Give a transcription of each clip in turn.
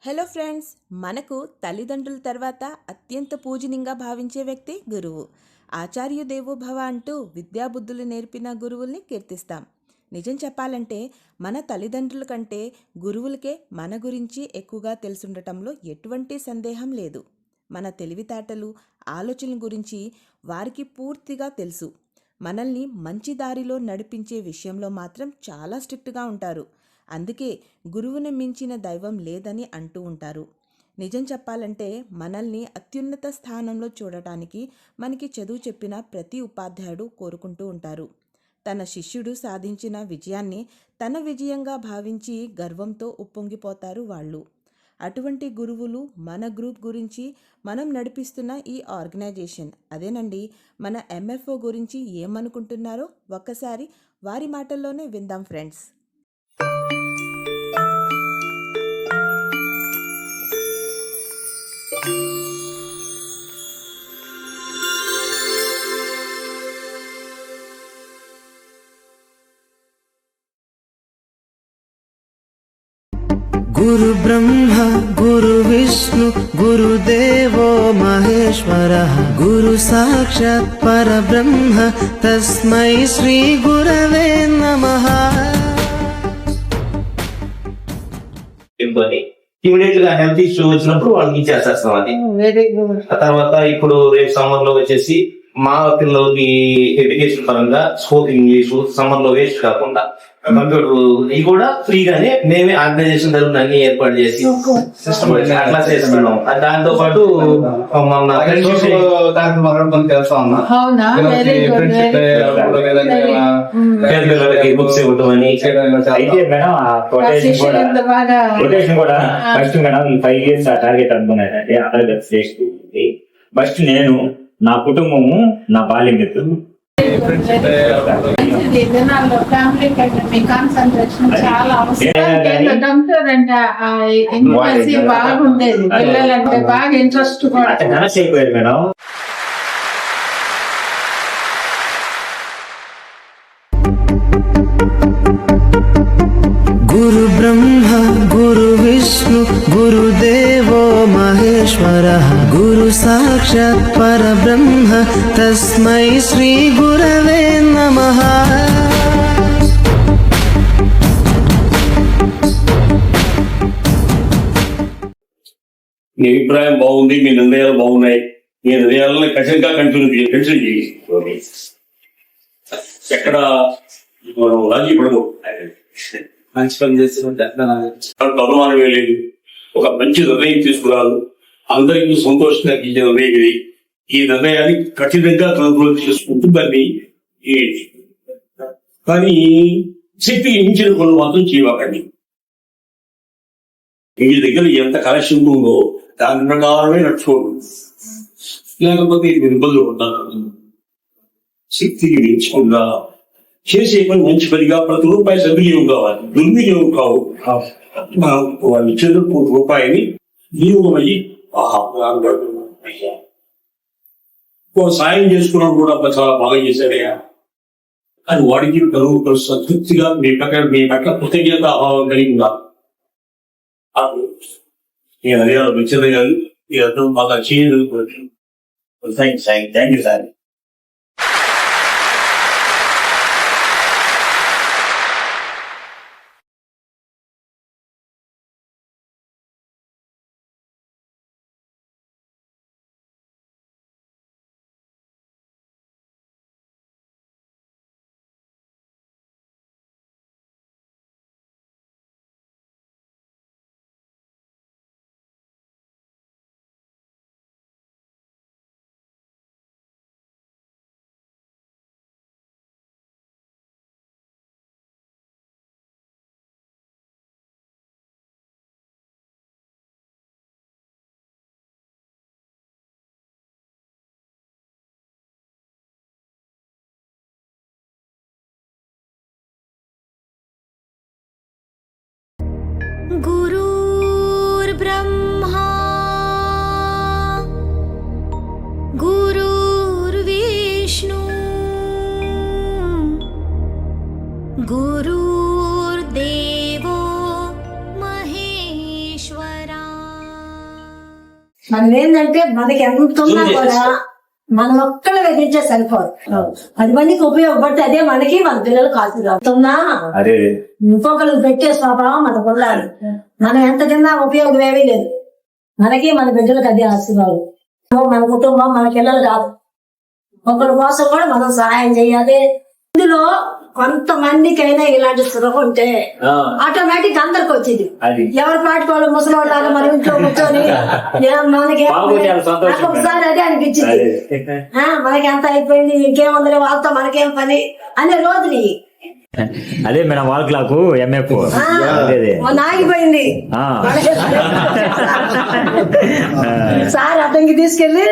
Hello friends, మనకు తల్లిదండ్రుల తర్వాత అత్యంత పూజనీయంగా భావించే వ్యక్తి గురువు. ఆచార్య దేవో భవ అంటూ విద్యాబుద్ధులు నేర్పిన గురువుల్ని కీర్తిస్తాం. నిజం చెప్పాలంటే మన తల్లిదండ్రుల కంటే గురువులకే మన గురించి ఎక్కువగా తెలుసుండటంలో ఎటువంటి సందేహం లేదు. మన తెలివితేటలు, ఆలోచనల గురించి వారికి పూర్తిగా తెలుసు. మనల్ని మంచి దారిలో నడిపించే విషయంలో మాత్రం చాలా స్ట్రిక్ట్గా ఉంటారు. అందుకే గురువుని మించిన దైవం లేదని అంటూ ఉంటారు. నిజం చెప్పాలంటే మనల్ని అత్యున్నత స్థానంలో చూడటానికి మనకి చదువు చెప్పిన ప్రతి ఉపాధ్యాయుడు కోరుకుంటూ ఉంటారు. తన శిష్యుడు సాధించిన విజయాన్ని తన విజయంగా భావించి గర్వంతో ఉప్పొంగిపోతారు వాళ్ళు. అటువంటి గురువులు మన గ్రూప్ గురించి, మనం నడిపిస్తున్న ఈ ఆర్గనైజేషన్ అదేనండి, మన ఎంఎఫ్ఓ గురించి ఏమనుకుంటున్నారో ఒక్కసారి వారి మాటల్లోనే విందాం ఫ్రెండ్స్. गुरु ब्रह्मा गुरु विष्णु गुरुदेवो महेश्वरः गुरु साक्षात् परब्रह्म तस्मै श्री गुरवे नमः. ఇమీడియట్ గా హెల్త్ ఇష్యూ వచ్చినప్పుడు వాళ్ళకి ఇచ్చేస్తాం. అది ఆ తర్వాత ఇప్పుడు రేపు సమ్మర్ లో వచ్చేసి మా పిల్లలకి ఎడ్యుకేషన్ పరంగా స్పోకెన్ ఇంగ్లీష్ సమ్మర్ లో వేస్ట్ కాకుండా కంప్యూటర్ ఇవి కూడా ఫ్రీగానే మేమే ఆర్గనైజేషన్ తరఫున అన్ని ఏర్పాటు చేసి సిస్టమ్ అట్లా చేస్తున్నాం. దాంతో పాటు మన పిల్లలకి బుక్స్ ఇవ్వటం అని. అయితే మేడం ఆ కొటేషన్ కూడా ఫస్ట్ మేడం 5 years ఆ టార్గెట్ అనుకున్నానండి. అలాగే ఫస్ట్ నేను, నా కుటుంబము, నా బాల్య మిత్రులు. బాగుండేది, పిల్లలంటే బాగా ఇంట్రెస్ట్ కూడా అయిపోయారు మేడం. गुरु ब्रह्मा गुरु विष्णु गुरुदेवो महेश्वरः गुरु साक्षात् परब्रह्म तस्मै श्री गुरवे नमः. మీ అభిప్రాయం బాగుంది, మీ నిర్ణయాలు బాగున్నాయి. మీ నిర్ణయాలను ఖచ్చితంగా కంటిన్యూ చేయండి. ఎక్కడ మనం రాజీ పడము. మంచి పని చేస్తుంటే అనుమానమే లేదు. ఒక మంచి నిర్ణయం తీసుకురాదు, అందరికీ సంతోషంగా ఇచ్చే నిర్ణయం ఇది. ఈ నిర్ణయాన్ని కఠినంగా కంట్రోల్ చేసుకుంటూ దాన్ని కానీ శక్తికి మించిన పనులు మాత్రం చేయకండి. మీ దగ్గర ఎంత కలెక్షన్ ఉందో దాని ప్రకారమే నడుచుకోండి, లేకపోతే ఇది ఇబ్బందులు ఉంటారు. శక్తికి మించకుండా చేసే పని మంచి పనిగా ప్రతి రూపాయి సద్వినియోగం కావాలి, దుర్వినియోగం కావు. వాళ్ళు ఇచ్చే రూపాయిని వినియోగం అయ్యి సాయం చేసుకున్నాడు కూడా చాలా బాగా చేశాడయ్యా అని వాడికి సంతృప్తిగా మీ పట్ల కృతజ్ఞత అభావం కలిగి ఉండాలి. అదే వచ్చింది కాదు, ఈ అర్థం బాగా చేయదు. Thank you sir. गुरुर्ब्रह्मा गुरुर्विष्णु गुरुर्देवो महेश्वरा. మనం ఏంటంటే మనకి ఎంత ఉన్నా కూడా మనం ఒక్కళ్ళ వెగించే సరిపోదు. 10 మందికి ఉపయోగపడితే అదే మనకి మన పిల్లలకు ఆశీర్వాదుతున్నా అదే ఇంకొకరికి పెట్టే స్వభావం మనకు ఉండాలి. మనం ఎంత తిన్నా ఉపయోగం ఏమీ లేదు. మనకి మన బిడ్డలకు అదే ఆశీర్వాదం. మన కుటుంబం మన పిల్లలు కాదు, ఒకరి కోసం కూడా మనం సహాయం చేయాలి. ఇందులో కొంతమందికైనా ఇలాంటి స్పృహ ఉంటే ఆటోమేటిక్ అందరికి వచ్చింది. అది ఎవరి పాటికి వాళ్ళు ముసలివాళ్ళగా మనం ఇంట్లో కూర్చొని మనకి నాకు ఒకసారి అదే అనిపించింది, మనకి ఎంత అయిపోయింది, ఇంకేముంది వాళ్ళతో మనకేం పని అనే రోజుని అదే మేడం వాల్ క్లాక్ ఎంఎఫ్ ఆగిపోయింది. సార్ అతనికి తీసుకెళ్లి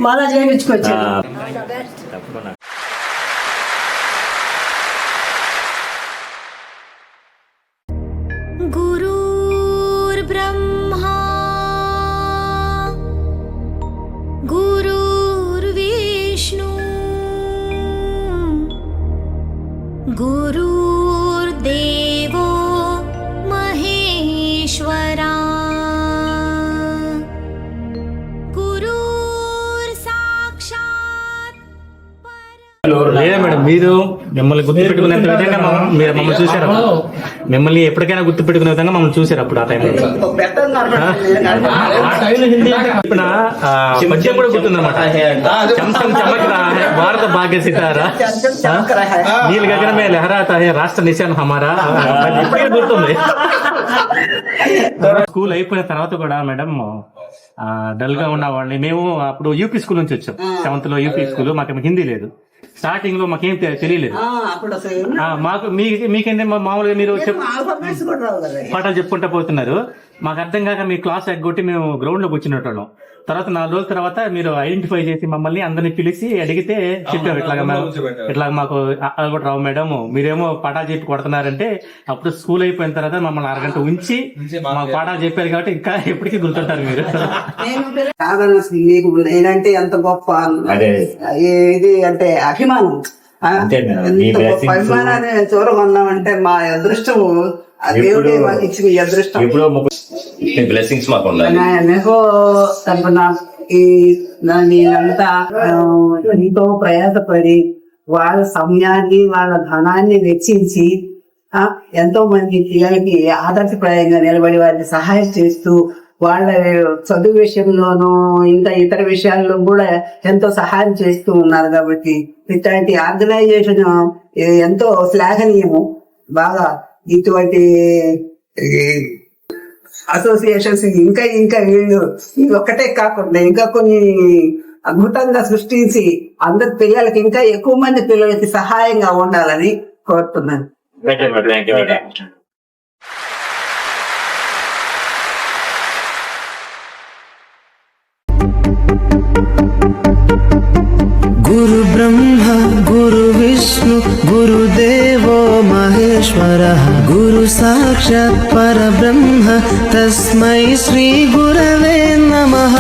మళ్ళా చేయించుకొచ్చాడు. गुरुर्ब्रह्मा गुरुर्विष्णु गुरुर्देवो महेश्वरा गुरुर्साक्षात् లేదా మేడం మీరు మిమ్మల్ని గుర్తు పెట్టుకునే విధంగా మీరు మమ్మల్ని చూసారు, మిమ్మల్ని ఎప్పటికైనా గుర్తు పెట్టుకునే విధంగా మమ్మల్ని చూసారు అప్పుడు ఆ టైంలో. పద్యం కూడా గుర్తుందన్నమాట. చంచం చమక్ రహా హై భారత భాగ్య సితారా, నీల్ గగనమే లహరాతా హై రాష్ట్ర నిశాన్ హమారా, ఇప్పటికే గుర్తుంది. స్కూల్ అయిపోయిన తర్వాత కూడా మేడం డల్ గా ఉన్న వాళ్ళని మేము అప్పుడు యూపీ స్కూల్ నుంచి వచ్చాం. 7th లో యూపీ స్కూల్, మాకు హిందీ లేదు. స్టార్టింగ్ లో మాకేం తెలియలేదు. మాకు మీకేంటే మామూలుగా మీరు పాఠాలు చెప్పుకుంటా పోతున్నారు, మాకు అర్థం కాక మీ క్లాస్ ఎగ్గొట్టి మేము గ్రౌండ్ లోకి వచ్చినట్టు. తర్వాత 4 రోజుల తర్వాత మీరు ఐడెంటిఫై చేసి మమ్మల్ని అందరినీ పిలిచి అడిగితే చెప్పారు, ఇట్లా మాకు అది కూడా రావు మేడం, మీరేమో పాఠాలు చెప్పి కొడుతున్నారంటే. అప్పుడు స్కూల్ అయిపోయిన తర్వాత మమ్మల్ని 1 గంట ఉంచి మాకు పాఠాలు చెప్పారు కాబట్టి ఇంకా ఎప్పటికీ గుర్తుంటారు మీరు. నేనంటే ఎంత గొప్ప ఇది అంటే అభిమానం, అభిమానాన్ని చూరగొన్నామంటే మా అదృష్టము, దేవుడే మాకు ఇచ్చిన ఈ అదృష్టం. బ్లెస్సింగ్స్ మాకు ఉండాలి. నేనంతా ఎంతో ప్రయాసపడి వాళ్ళ సమయాన్ని వాళ్ళ ధనాన్ని వెచ్చించి ఎంతో మంది పిల్లలకి ఆదర్శప్రాయంగా నిలబడి వారిని సహాయం చేస్తూ వాళ్ళ చదువు విషయంలోనూ ఇంకా ఇతర విషయాల్లో కూడా ఎంతో సహాయం చేస్తూ ఉన్నారు. కాబట్టి ఇట్లాంటి ఆర్గనైజేషన్ ఎంతో శ్లాఘనీయము. బాగా ఇటువంటి అసోసియేషన్స్ ఇంకా ఇంకా వీళ్ళు ఒక్కటే కాకుండా ఇంకా కొన్ని అద్భుతంగా సృష్టించి అందరి పిల్లలకి ఇంకా ఎక్కువ మంది పిల్లలకి సహాయంగా ఉండాలని కోరుతున్నాను. गुरु ब्रह्मा गुरु विष्णु गुरुदेवो महेश्वरः गुरु साक्षात् परब्रह्म तस्मै श्री गुरवे नमः.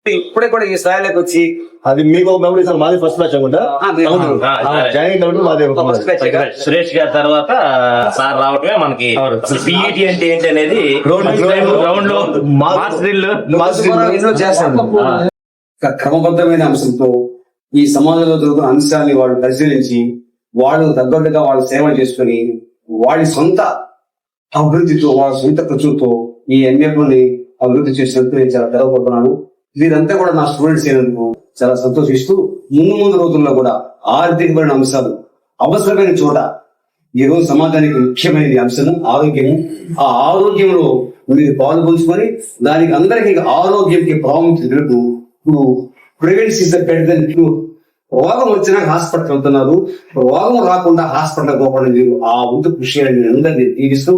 ఇప్పుడే కూడా ఈ స్థాయిలోకి వచ్చి అది మీకు మెమరీస్ మాది ఫస్ట్ మ్యాచ్ అనుకుంటా. జాయిన్ మాది సురేష్ గారి తర్వాత సార్ రావటమే మనకి పిఈటి అంటే ఏంటి అనేది గ్రౌండ్ లో చేస్తాను. క్రమబద్ధమైన అంశంతో ఈ సమాజంలో జరుగుతున్న అంశాన్ని వాళ్ళు పరిశీలించి వాళ్ళు తగ్గట్టుగా వాళ్ళు సేవ చేసుకుని వాళ్ళ సొంత అభివృద్ధితో వాళ్ళ సొంత ఖర్చులతో ఈ ఎంఎఫ్ని అభివృద్ధి చేసినందుకు నేను చాలా గర్వపడుతున్నాను. వీరంతా కూడా నా స్టూడెంట్స్ అయినందుకు చాలా సంతోషిస్తూ ముందు రోజుల్లో కూడా ఆర్థికమైన అంశాలు అవసరమైన చోట ఈ రోజు సమాజానికి ముఖ్యమైన అంశం ఆరోగ్యము. ఆ ఆరోగ్యంలో మీరు పాల్గొంచుకొని దానికి అందరికీ ఆరోగ్యంకి ప్రాముఖ్యత తెలుపు. ఇప్పుడు prevention is the better than cure. రోగం వచ్చినా హాస్పిటల్ వెళ్తున్నారు, రోగం రాకుండా హాస్పిటల్ పోకుండా మీరు ఆ ముందు కృషి అందరినీ దీవిస్తూ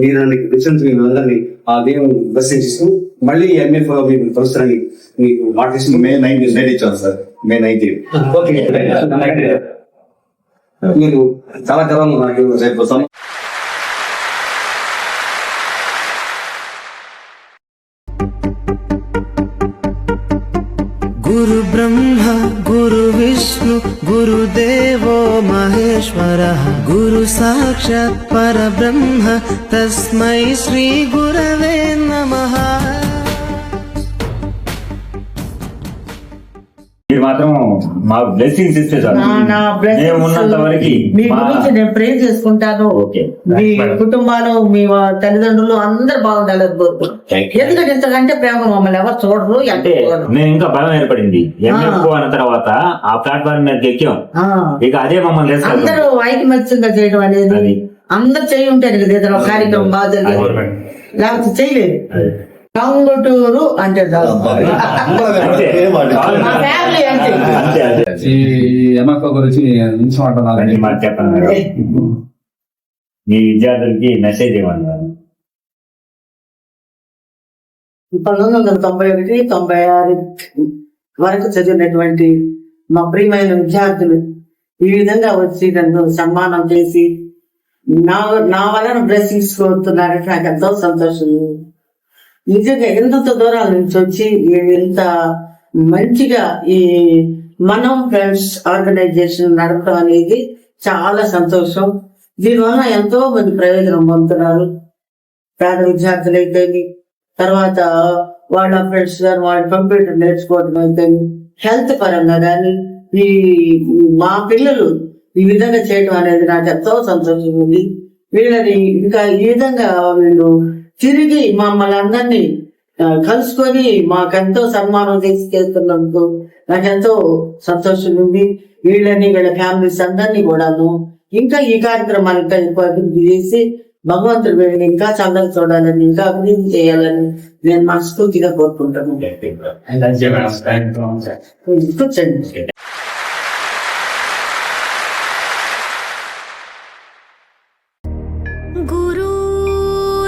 మీరు అందరినీ ఆ దేవుని దర్శించిస్తూ మళ్ళీ ఎంఎఫ్ మీకు కలుస్తారని మీకు మాటిస్తూ May 19 ఇచ్చాను సార్. May 19. మీరు చాలా గర్వంగా నాకు రేపు గురు బ్రహ్మ గురు విష్ణు గురుదేవో మహేశ్వరః గురు సాక్షాత్ పరబ్రహ్మ తస్మై శ్రీ గురవే నమః. మీరు మాత్రం మా బ్లెస్సింగ్స్ ఇస్తే చాలు. నా blessings మేము ఉన్నంత వరకు మీ గురించి నేను ప్రే చేసుకుంటాను. ఓకే. మీ కుటుంబాలు మీ తల్లిదండ్రులు అందరు బాగుండాలని కోరుకుంటున్నాను. ఎందుకంటే ఇంతకంటే ప్రేమ మమ్మల్ని ఎవరు చూడరు. అంటే నేను ఇంకా బలం ఏర్పడింది. ఎంఎఫ్ఓ అన్న తర్వాత ఆ ప్లాట్ఫామ్ మీద ఎక్కాం. ఇక అదే మమ్మల్ని అందరూ ఐకమత్యంగా చేయడం అనేది అందరు చేయి ఉంటారు కదా. ఏదైనా కార్యక్రమం బాగా జరిగేది లేకపోతే చేయలేదు. కంగుటూరు అంటే మా ఫ్యామిలీ అంటే ఈ ఎంఎఫ్ఓ గురించి చెప్పండి. మీ విద్యార్థులకి మెసేజ్ ఇవ్వండి. 1991, 96 వరకు చదివినటువంటి మా ప్రియమైన విద్యార్థులు ఈ విధంగా వచ్చి నన్ను సన్మానం చేసి నా వలన బ్లెస్సింగ్స్ కోరుతున్నారంటే నాకు ఎంతో సంతోషం. నిజంగా ఎంత దూరాల నుంచి వచ్చి ఎంత మంచిగా ఈ మనం ఫ్రెండ్స్ ఆర్గనైజేషన్ నడపడం అనేది చాలా సంతోషం. దీనివల్ల ఎంతో మంది ప్రయోజనం పొందుతున్నారు. పేద విద్యార్థులు అయితే, తర్వాత వాళ్ళ ఫ్రెండ్స్ గారు వాళ్ళ కంప్యూటర్ నేర్చుకోవడం అయితే, హెల్త్ పరంగా కానీ ఈ మా పిల్లలు ఈ విధంగా చేయడం అనేది నాకు ఎంతో సంతోషం ఉంది. వీళ్ళని ఇంకా ఈ విధంగా వీళ్ళు తిరిగి మమ్మల్ని అందరినీ కలుసుకొని మాకెంతో సన్మానం చేస్తున్నందుకు నాకెంతో సంతోషం ఉంది. వీళ్ళని వీళ్ళ ఫ్యామిలీస్ అందరినీ కూడాను ఇంకా ఈ కార్యక్రమానికి అభివృద్ధి చేసి భగవంతుడు వీళ్ళని ఇంకా చల్లగా చూడాలని ఇంకా అభివృద్ధి చేయాలని నేను మనస్ఫూర్తిగా కోరుకుంటాను. కూర్చోండి.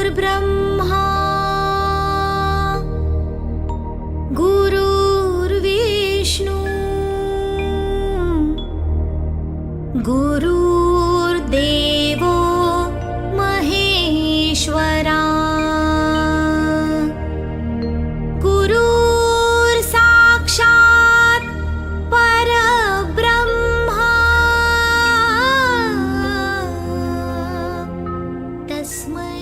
गुरुर्ब्रह्मा गुरुर्विष्णु गुरुर्देवो महेश्वरा गुरुर्साक्षात् परब्रह्मा तस्मै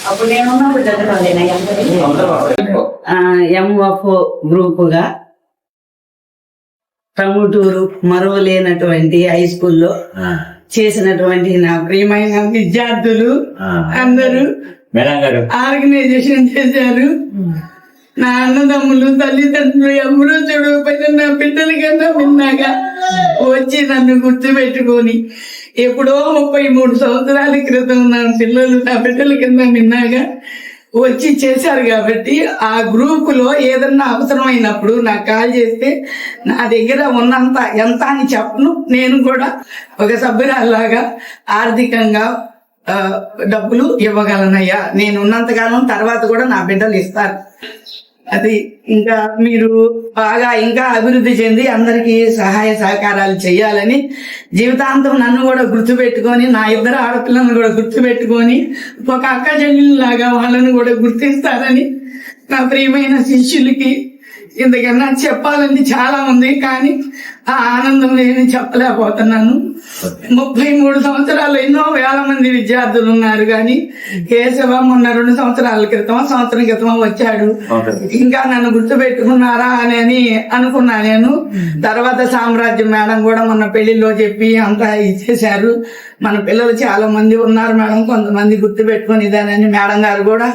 అప్పుడు నేను ఉన్నప్పుడు చదవాలేనా ఎంఎఫ్ఓ గ్రూపుగా టంగుటూరు మరువలేనటువంటి హై స్కూల్లో చేసినటువంటి నా ప్రియమైన విద్యార్థులు అందరూ ఆర్గనైజేషన్ చేశారు. నా అన్నదమ్ములు తల్లిదండ్రులు ఎవరూ చూడకపోయినా నా బిడ్డల కన్నా విన్నాగా వచ్చి నన్ను గుర్తుపెట్టుకొని ఎప్పుడో 33 సంవత్సరాల క్రితం నా పిల్లలు నా బిడ్డల కింద విన్నాగా వచ్చి చేశారు. కాబట్టి ఆ గ్రూపులో ఏదన్నా అవసరమైనప్పుడు నాకు కాల్ చేస్తే నా దగ్గర ఉన్నంత ఎంత అని చెప్పను. నేను కూడా ఒక సభ్యురాల్లాగా ఆర్థికంగా డబ్బులు ఇవ్వగలనయ్యా. నేను ఉన్నంతకాలం తర్వాత కూడా నా బిడ్డలు ఇస్తారు. అది ఇంకా మీరు బాగా ఇంకా అభివృద్ధి చెంది అందరికీ సహాయ సహకారాలు చేయాలని జీవితాంతం నన్ను కూడా గుర్తుపెట్టుకొని నా 2 ఆడపిల్లలను కూడా గుర్తుపెట్టుకొని ఒక అక్క చెల్లెల్లాగా వాళ్ళను కూడా గుర్తిస్తారని నా ప్రియమైన శిష్యులకి ఇంతకన్నా చెప్పాలని చాలా ఉంది. కానీ ఆ ఆనందం నేను చెప్పలేకపోతున్నాను. 33 సంవత్సరాలు ఎన్నో వేల మంది విద్యార్థులు ఉన్నారు. కానీ కేశవ మొన్న 2 సంవత్సరాల క్రితం సంవత్సరం క్రితం వచ్చాడు. ఇంకా నన్ను గుర్తుపెట్టుకున్నారా అని అనుకున్నా నేను. తర్వాత సామ్రాజ్యం మేడం కూడా మొన్న పెళ్లిలో చెప్పి అంతా ఇచ్చేశారు. మన పిల్లలు చాలా మంది ఉన్నారు మేడం, కొంతమంది గుర్తుపెట్టుకుని ఇదానని మేడం గారు కూడా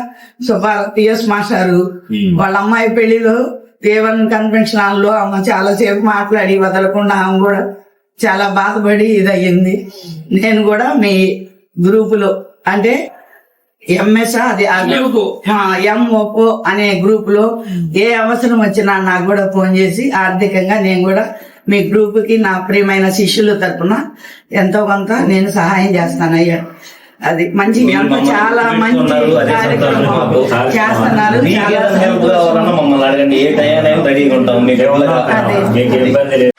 పిఎస్ మాస్టారు వాళ్ళ అమ్మాయి పెళ్లిలో దేవన్ కన్వెన్షన్ హాల్లో అమ్మ చాలా సేపు మాట్లాడి వదలకుండా ఆమె కూడా చాలా బాధపడి ఇదయ్యింది. నేను కూడా మీ గ్రూపులో అంటే ఎంఎస్ అది ఆ గ్రూపు ఎంఓపో అనే గ్రూప్ లో ఏ అవసరం వచ్చినా నాకు కూడా ఫోన్ చేసి ఆర్థికంగా నేను కూడా మీ గ్రూప్ కి నా ప్రియమైన శిష్యుల తరపున ఎంతో కొంత నేను సహాయం చేస్తానయ్యా. అది మంచి చాలా మంచి కార్యక్రమం చేస్తున్నారు. మమ్మల్ని అడగండి, ఏ టైం రెడీగా ఉంటాం. మీకు ఇబ్బంది లేదు.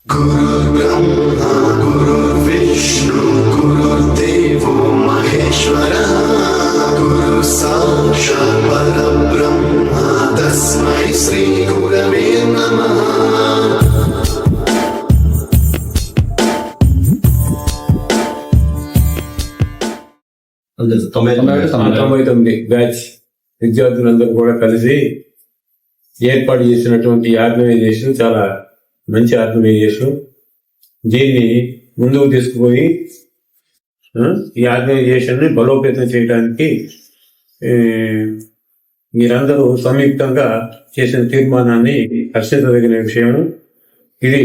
గురు బ్రహ్మ గురు విష్ణు గురుదేవో మహేశ్వర 99 బ్యాచ్ విద్యార్థులందరూ కూడా కలిసి ఏర్పాటు చేసినటువంటి ఆర్గనైజేషన్ చాలా మంచి ఆర్గనైజేషన్. దీన్ని ముందుకు తీసుకుపోయి ఈ ఆర్గనైజేషన్ ని బలోపేతం చేయడానికి మీరందరూ సంయుక్తంగా చేసిన తీర్మానాన్ని హర్షించదగిన విషయం. ఇది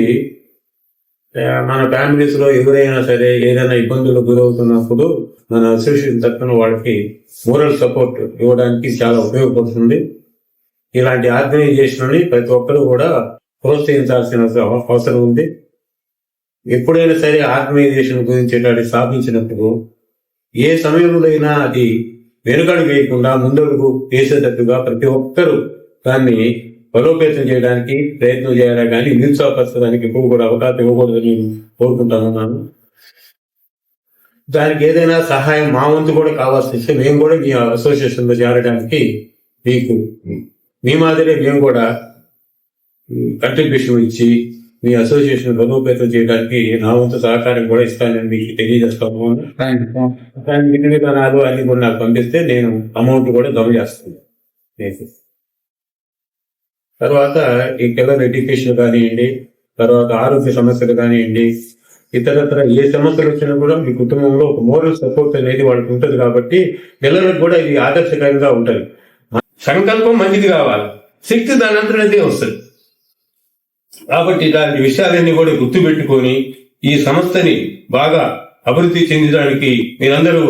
మన ఫ్యామిలీస్ లో ఎవరైనా సరే ఏదైనా ఇబ్బందులు గురవుతున్నప్పుడు మన అసోసియేషన్ తరఫున వాళ్ళకి మోరల్ సపోర్ట్ ఇవ్వడానికి చాలా ఉపయోగపడుతుంది. ఇలాంటి ఆర్గనైజేషన్ ని ప్రతి ఒక్కరు కూడా ప్రోత్సహించాల్సిన అవసరం ఉంది. ఎప్పుడైనా సరే ఆర్గనైజేషన్ గురించి స్థాపించినప్పుడు ఏ సమయంలో అయినా అది వెనుకడుగు వేయకుండా ముందడుగు వేసేటట్టుగా ప్రతి ఒక్కరూ దాన్ని బలోపేతం చేయడానికి ప్రయత్నం చేయాలి, కానీ నిరుత్సాహపరచడానికి ఎప్పుడు కూడా అవకాశం ఇవ్వకూడదని కోరుకుంటాను. దానికి ఏదైనా సహాయం మా వంతు కూడా కావాల్సి వస్తే మేము కూడా మీ అసోసియేషన్ లో చేరడానికి మీకు మీ మాదిరే మేము కూడా కంట్రిబ్యూషన్ ఇచ్చి మీ అసోసియేషన్ బలోపేతం చేయడానికి నా వంతు సహకారం కూడా ఇస్తానని మీకు తెలియజేస్తాము. విధి విధానాలు అన్ని కూడా నాకు పంపిస్తే నేను అమౌంట్ కూడా జమ చేస్తాను. తర్వాత ఈ పిల్లల ఎడ్యుకేషన్ కానివ్వండి, తర్వాత ఆరోగ్య సమస్యలు కానివ్వండి, ఇతరత్ర ఏ సమస్యలు వచ్చినా కూడా మీ కుటుంబంలో ఒక మోరల్ సపోర్ట్ అనేది వాళ్ళకి ఉంటుంది. కాబట్టి పిల్లలకు కూడా ఇది ఆదర్శకరంగా ఉంటుంది. సంకల్పం మంచిది కావాలి, శక్తి దాని అంతటా వస్తుంది. కాబట్టి ఇలాంటి విషయాలన్నీ కూడా గుర్తుపెట్టుకొని ఈ సంస్థని బాగా అభివృద్ధి చెందడానికి మీరందరూ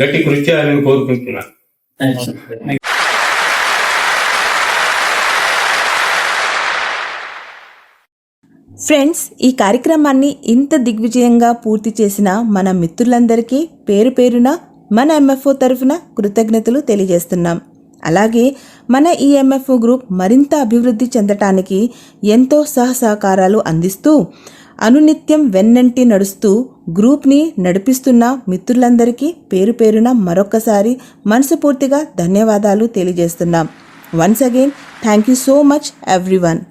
గట్టి కృషి చేయాలని కోరుకుంటున్నాను. ఫ్రెండ్స్, ఈ కార్యక్రమాన్ని ఇంత దిగ్విజయంగా పూర్తి చేసిన మన మిత్రులందరికీ పేరు పేరున మన ఎంఎఫ్ఓ తరఫున కృతజ్ఞతలు తెలియజేస్తున్నాం. అలాగే మన ఈ ఎంఎఫ్ఓ గ్రూప్ మరింత అభివృద్ధి చెందటానికి ఎంతో సహకారాలు అందిస్తూ అనునిత్యం వెన్నంటి నడుస్తూ గ్రూప్ని నడిపిస్తున్న మిత్రులందరికీ పేరు పేరున మరొక్కసారి మనస్ఫూర్తిగా ధన్యవాదాలు తెలియజేస్తున్నాం. Once again thank you so much everyone.